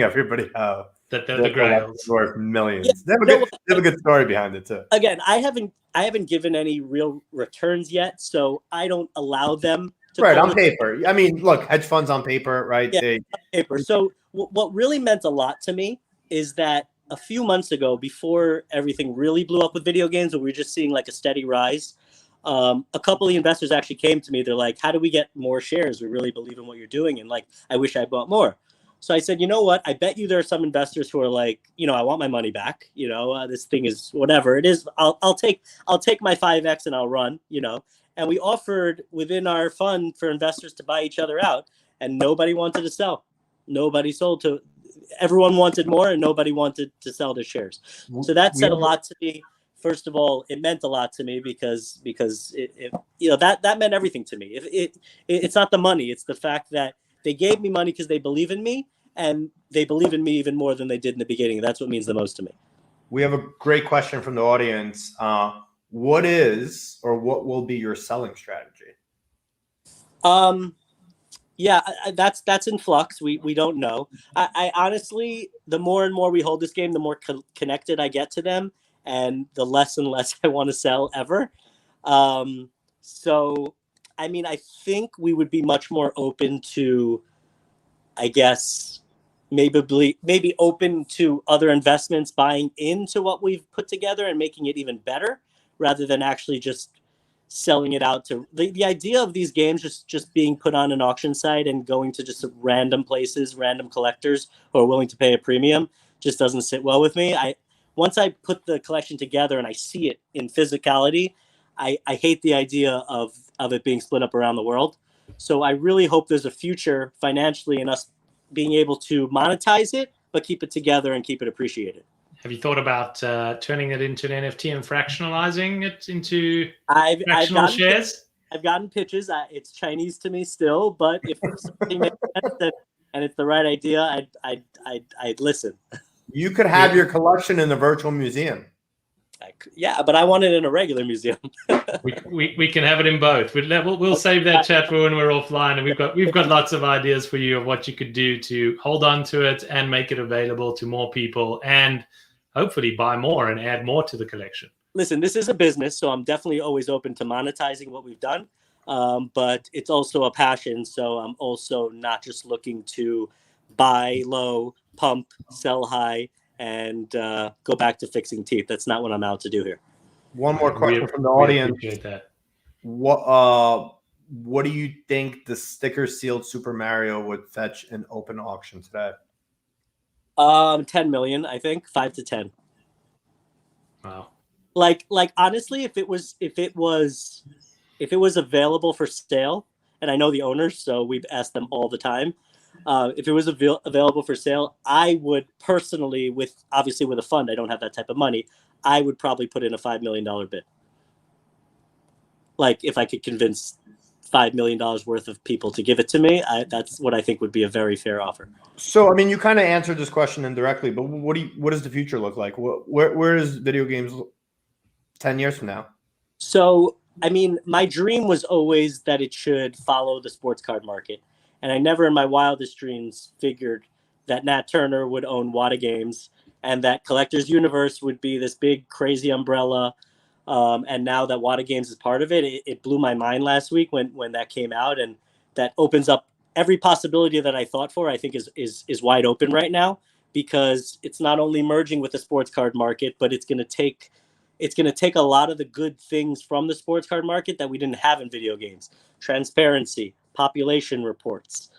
everybody how that they're the grails worth millions. Yeah, they have a good story behind it too. Again, I haven't given any real returns yet, so I don't allow them to. Right, on paper. I mean, look, hedge funds on paper, right? Yeah, on paper. So what really meant a lot to me is that a few months ago, before everything really blew up with video games, and we were just seeing like a steady rise, a couple of investors actually came to me. They're like, how do we get more shares? We really believe in what you're doing, and like, I wish I bought more. So I said, you know what? I bet you there are some investors who are like, I want my money back. This thing is whatever it is. I'll take my 5x and I'll run. And we offered within our fund for investors to buy each other out, and nobody wanted to sell. Nobody sold to. Everyone wanted more, and nobody wanted to sell their shares. So that said a lot to me. First of all, it meant a lot to me because that meant everything to me. It's not the money; it's the fact that they gave me money because they believe in me, and they believe in me even more than they did in the beginning. That's what means the most to me. We have a great question from the audience. What is or what will be your selling strategy? Yeah, that's in flux. We don't know. I honestly, the more and more we hold this game, the more connected I get to them, and the less and less I want to sell ever. So, I mean, I think we would be much more open to, I guess, maybe open to other investments buying into what we've put together and making it even better, rather than actually just selling it out to the idea of these games just being put on an auction site and going to just random places, random collectors who are willing to pay a premium just doesn't sit well with me. Once I put the collection together and I see it in physicality, I hate the idea of it being split up around the world. So I really hope there's a future financially in us being able to monetize it, but keep it together and keep it appreciated. Have you thought about turning it into an NFT and fractionalizing it into fractional shares? I've gotten pitches. It's Chinese to me still, but if something makes sense and it's the right idea, I'd listen. You could have your collection in the virtual museum. Yeah, but I want it in a regular museum. we can have it in both. We'll save that chat for when we're offline, and we've got lots of ideas for you of what you could do to hold on to it and make it available to more people, and hopefully buy more and add more to the collection. Listen, this is a business, so I'm definitely always open to monetizing what we've done. But it's also a passion, so I'm also not just looking to buy low, pump, sell high, and go back to fixing teeth. That's not what I'm out to do here. One more question from the audience. Appreciate that. What do you think the sticker sealed Super Mario would fetch an open auction today? 10 million, I think, 5 to 10. Wow. Like honestly, if it was available for sale, and I know the owners, so we've asked them all the time. If it was available for sale, I would personally, obviously with a fund, I don't have that type of money. I would probably put in a $5 million bid. Like if I could convince $5 million worth of people to give it to me, that's what I think would be a very fair offer. So, I mean, you kind of answered this question indirectly, but what does the future look like? Where is video games 10 years from now? So, I mean, my dream was always that it should follow the sports card market. And I never in my wildest dreams figured that Nat Turner would own Wada Games and that Collector's Universe would be this big, crazy umbrella. And now that Wada Games is part of it, it blew my mind last week when that came out. And that opens up every possibility that I thought for, I think is wide open right now, because it's not only merging with the sports card market, but it's going to take a lot of the good things from the sports card market that we didn't have in video games. Transparency, population reports,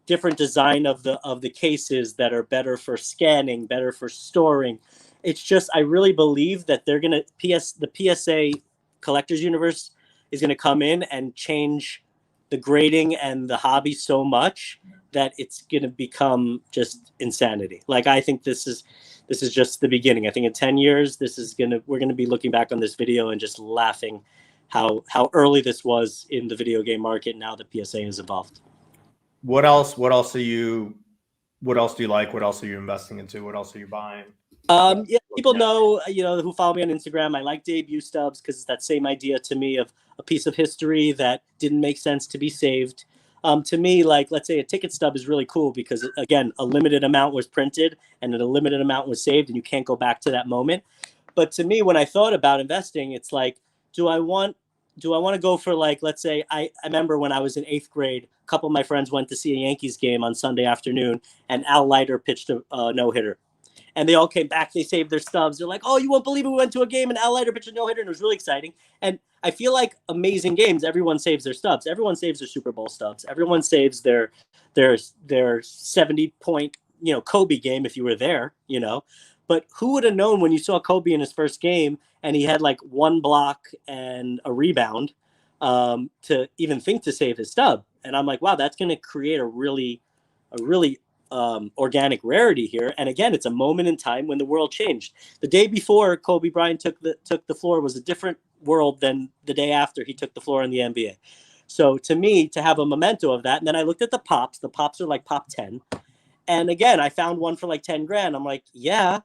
different design of the cases that are better for scanning, better for storing. It's just, I really believe that they're going to the PSA Collector's Universe is going to come in and change the grading and the hobby so much that it's going to become just insanity. Like, I think this is just the beginning. I think in 10 years, we're going to be looking back on this video and just laughing how early this was in the video game market. Now the PSA has evolved. What else do you like? What else are you investing into? What else are you buying? Yeah, people know, who follow me on Instagram. I like debut stubs because it's that same idea to me of a piece of history that didn't make sense to be saved. To me, like, let's say a ticket stub is really cool because, again, a limited amount was printed and a limited amount was saved and you can't go back to that moment. But to me, when I thought about investing, it's like, do I want to go for, like, let's say, I remember when I was in 8th grade, a couple of my friends went to see a Yankees game on Sunday afternoon and Al Leiter pitched a no-hitter. And they all came back. They saved their stubs. They're like, oh, you won't believe it. We went to a game and Al Leiter pitched a no-hitter, and it was really exciting. And I feel like amazing games, everyone saves their stubs. Everyone saves their Super Bowl stubs. Everyone saves their 70-point, Kobe game if you were there, But who would have known when you saw Kobe in his first game and he had like 1 block and a rebound to even think to save his stub? And I'm like, wow, that's going to create a really organic rarity here. And again, it's a moment in time when the world changed. The day before Kobe Bryant took the floor was a different world than the day after he took the floor in the NBA. So to me, to have a memento of that, and then I looked at the pops are like pop 10, And again, I found one for like 10 grand. I'm like, yeah.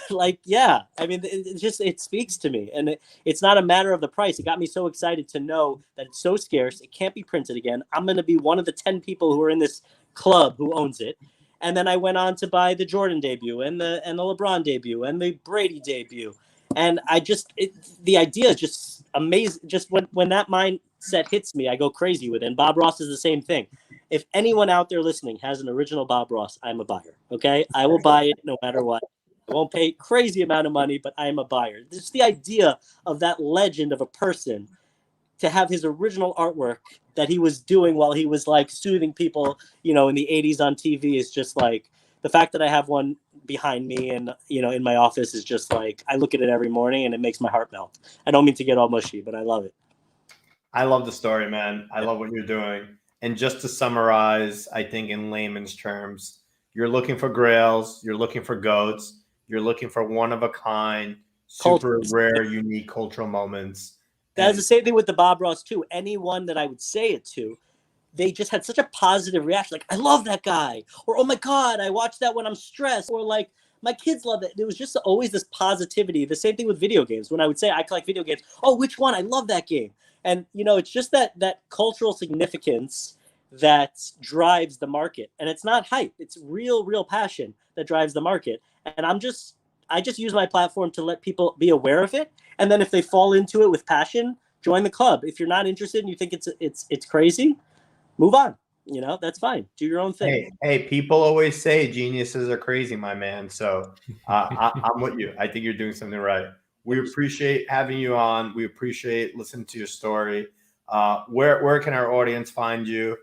Like, yeah. I mean, it speaks to me. And it's not a matter of the price. It got me so excited to know that it's so scarce. It can't be printed again. I'm going to be one of the 10 people who are in this club who owns it. And then I went on to buy the Jordan debut and the LeBron debut and the Brady debut. And the idea is just amazing. Just when that mindset hits me, I go crazy with it. And Bob Ross is the same thing. If anyone out there listening has an original Bob Ross, I'm a buyer. Okay, I will buy it no matter what. I won't pay crazy amount of money, but I am a buyer. Just the idea of that legend of a person to have his original artwork that he was doing while he was like soothing people, in the 80s on TV is just like the fact that I have one behind me and, in my office is just like, I look at it every morning and it makes my heart melt. I don't mean to get all mushy, but I love it. I love the story, man. I love what you're doing. And just to summarize, I think in layman's terms, you're looking for grails, you're looking for goats, you're looking for one of a kind, super rare, unique cultural moments. That's the same thing with the Bob Ross too. Anyone that I would say it to, they just had such a positive reaction. Like, I love that guy. Or, oh my God, I watch that when I'm stressed. Or like, my kids love it. There was just always this positivity. The same thing with video games. When I would say I collect video games, oh, which one? I love that game. And, it's just that cultural significance that drives the market. And it's not hype. It's real passion that drives the market. And I just use my platform to let people be aware of it. And then if they fall into it with passion, join the club. If you're not interested and you think it's crazy, move on. That's fine. Do your own thing. Hey, people always say geniuses are crazy, my man. So I'm with you. I think you're doing something right. We appreciate having you on. We appreciate listening to your story. Where can our audience find you?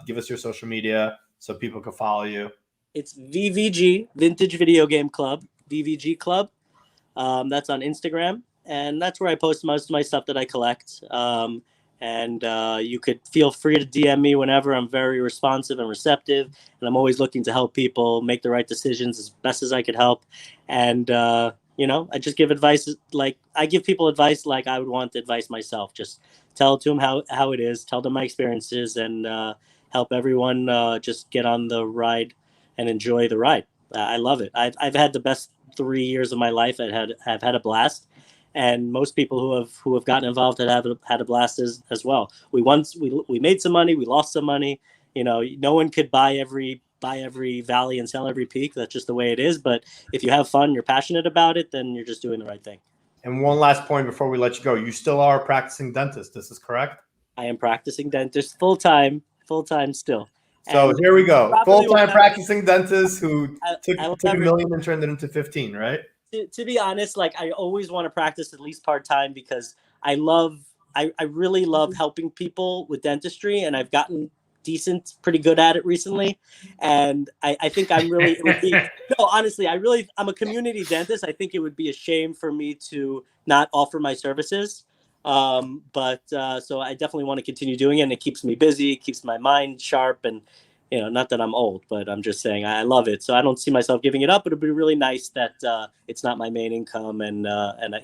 Give us your social media so people can follow you. It's VVG, Vintage Video Game Club, VVG Club. That's on Instagram. And that's where I post most of my stuff that I collect. And you could feel free to DM me whenever. I'm very responsive and receptive. And I'm always looking to help people make the right decisions as best as I could help. And, I just give advice like I give people advice like I would want advice myself. Just tell it to them how it is, tell them my experiences, and help everyone just get on the ride and enjoy the ride. I love it. I've had the best 3 years of my life. I've had a blast. And most people who have gotten involved have had a blast as well. We made some money, we lost some money. No one could buy every valley and sell every peak. That's just the way it is. But if you have fun, you're passionate about it, then you're just doing the right thing. And one last point before we let you go. You still are a practicing dentist. This is correct? I am practicing dentist full time still. So here we go. Full-time practicing dentist who took $1 million and turned it into 15, right? To be honest, like I always want to practice at least part-time because I really love helping people with dentistry, and I've gotten pretty good at it recently. And I think I'm really, honestly, I'm a community dentist. I think it would be a shame for me to not offer my services. But so I definitely want to continue doing it, and it keeps me busy, it keeps my mind sharp, and not that I'm old, but I'm just saying I love it. So I don't see myself giving it up, but it'd be really nice that it's not my main income, and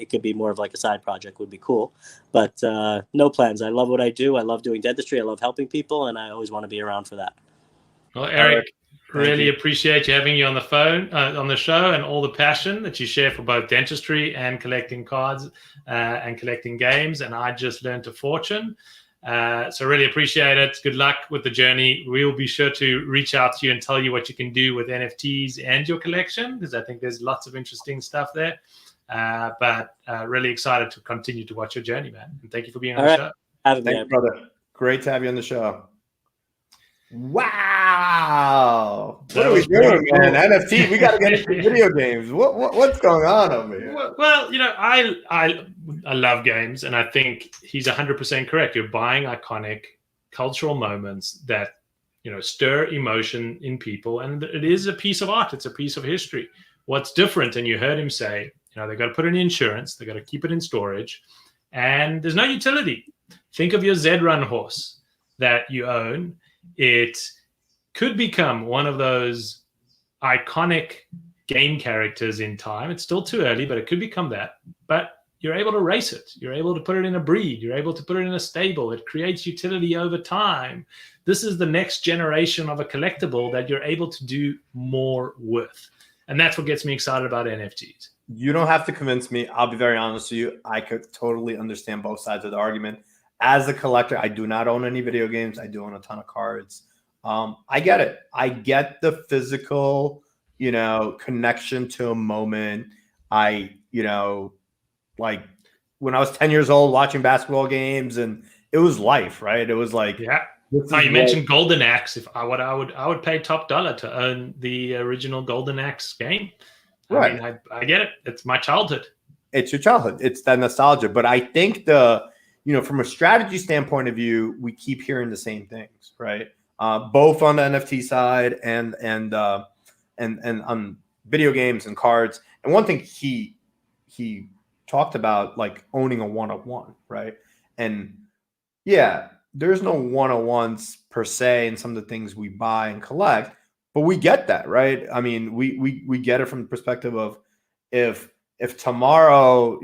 it could be more of like a side project would be cool. But no plans. I love what I do. I love doing dentistry. I love helping people, and I always want to be around for that. Well, Eric, really appreciate you having you on the phone, on the show, and all the passion that you share for both dentistry and collecting cards and collecting games. And I just learned a fortune. So really appreciate it. Good luck with the journey. We'll be sure to reach out to you and tell you what you can do with NFTs and your collection, because I think there's lots of interesting stuff there. But really excited to continue to watch your journey, man. And thank you for being on the show. Thanks, brother. Great to have you on the show. Wow. What are we doing, man? NFT, we got to get into video games. What's going on over here? Well, I love games, and I think he's 100% correct. You're buying iconic cultural moments that, stir emotion in people, and it is a piece of art. It's a piece of history. What's different, and you heard him say, they've got to put in insurance, they've got to keep it in storage, and there's no utility. Think of your Zed Run horse that you own. It could become one of those iconic game characters in time. It's still too early, but it could become that. But you're able to race it. You're able to put it in a breed. You're able to put it in a stable. It creates utility over time. This is the next generation of a collectible that you're able to do more with. And that's what gets me excited about NFTs. You don't have to convince me. I'll be very honest with you. I could totally understand both sides of the argument. As a collector, I do not own any video games. I do own a ton of cards. I get it. I get the physical, connection to a moment. Like when I was 10 years old watching basketball games, and it was life, right? It was like, yeah. You mentioned Golden Axe. I would pay top dollar to own the original Golden Axe game. Right. I mean, I get it. It's my childhood. It's your childhood. It's that nostalgia. But I think from a strategy standpoint of view, we keep hearing the same things, right? Both on the NFT side and on video games and cards. And one thing he talked about, like owning a one-of-one, right? And yeah, there's no one-of-ones per se in some of the things we buy and collect, but we get that, right? I mean, we get it from the perspective of if tomorrow,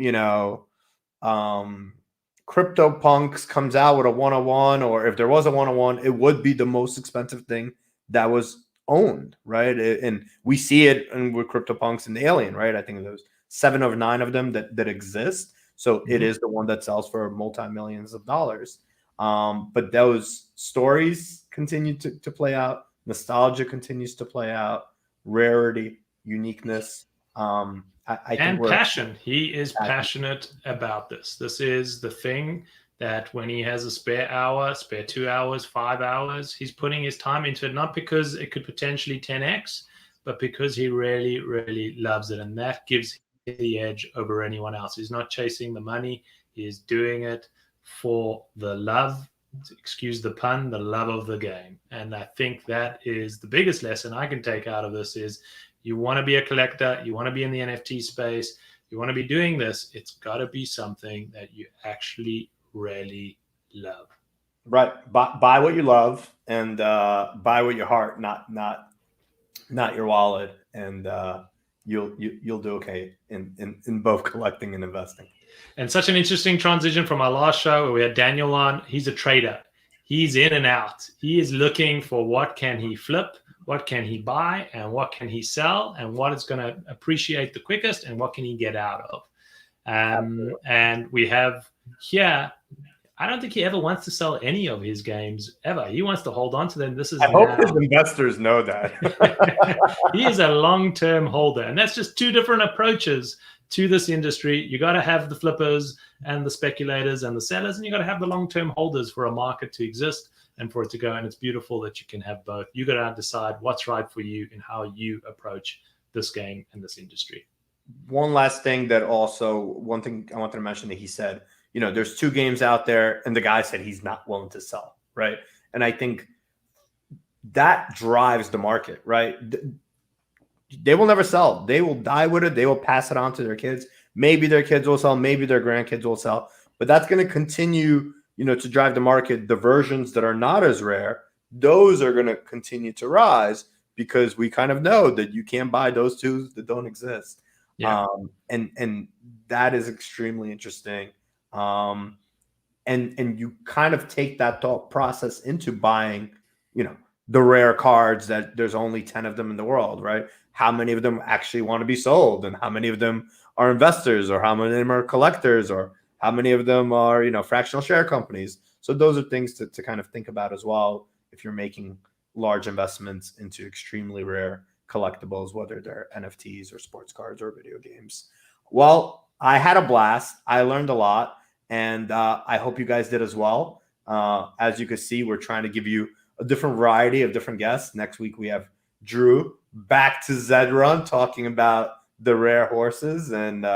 CryptoPunks comes out with a one-of-one, or if there was a one-of-one, it would be the most expensive thing that was owned, right? And we see it with CryptoPunks and Alien, right? I think there's 7 or 9 of them that exist. So it is the one that sells for multi-millions of dollars. But those stories continue to play out. Nostalgia continues to play out. Rarity, uniqueness. I think passion. He is passionate about this. This is the thing that when he has a spare hour, spare 2 hours, 5 hours, he's putting his time into it, not because it could potentially 10x, but because he really, really loves it. And that gives him the edge over anyone else. He's not chasing the money. He is doing it for the love, excuse the pun, the love of the game. And I think that is the biggest lesson I can take out of this is you want to be a collector, you want to be in the NFT space, you want to be doing this, it's got to be something that you actually really love. Right. Buy what you love and buy with your heart, not your wallet, and you'll do okay in both collecting and investing. And such an interesting transition from our last show where we had Daniel on. He's a trader. He's in and out. He is looking for what can he flip, what can he buy, and what can he sell, and what is going to appreciate the quickest, and what can he get out of. And we have here, I don't think he ever wants to sell any of his games ever. He wants to hold on to them. I hope his investors know that. He is a long-term holder. And that's just 2 different approaches to this industry. You got to have the flippers and the speculators and the sellers, and you got to have the long-term holders for a market to exist and for it to go. And it's beautiful that you can have both. You got to decide what's right for you and how you approach this game and this industry. One last thing one thing I wanted to mention that he said, there's 2 games out there, and the guy said he's not willing to sell, right? And I think that drives the market, right? They will never sell. They will die with it. They will pass it on to their kids. Maybe their kids will sell. Maybe their grandkids will sell. But that's going to continue, to drive the market. The versions that are not as rare, those are going to continue to rise because we kind of know that you can't buy those 2 that don't exist. Yeah. And that is extremely interesting. And you kind of take that thought process into buying, the rare cards that there's only 10 of them in the world, right? How many of them actually want to be sold, and how many of them are investors, or how many of them are collectors, or how many of them are, fractional share companies. So those are things to kind of think about as well if you're making large investments into extremely rare collectibles, whether they're NFTs or sports cards or video games. Well, I had a blast. I learned a lot, and I hope you guys did as well. As you can see, we're trying to give you a different variety of different guests. Next week, we have Drew back to Zed Run talking about the rare horses and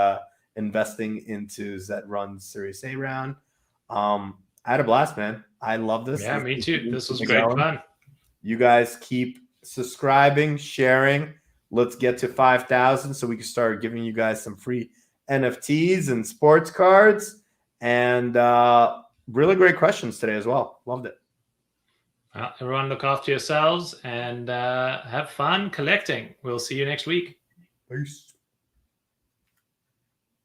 investing into Zed Run's Series A round. I had a blast, man. I love this. Yeah, me too. This was great fun. You guys keep subscribing, sharing. Let's get to 5,000 so we can start giving you guys some free NFTs and sports cards. And really great questions today as well. Loved it. Well, everyone look after yourselves and have fun collecting. We'll see you next week. Peace.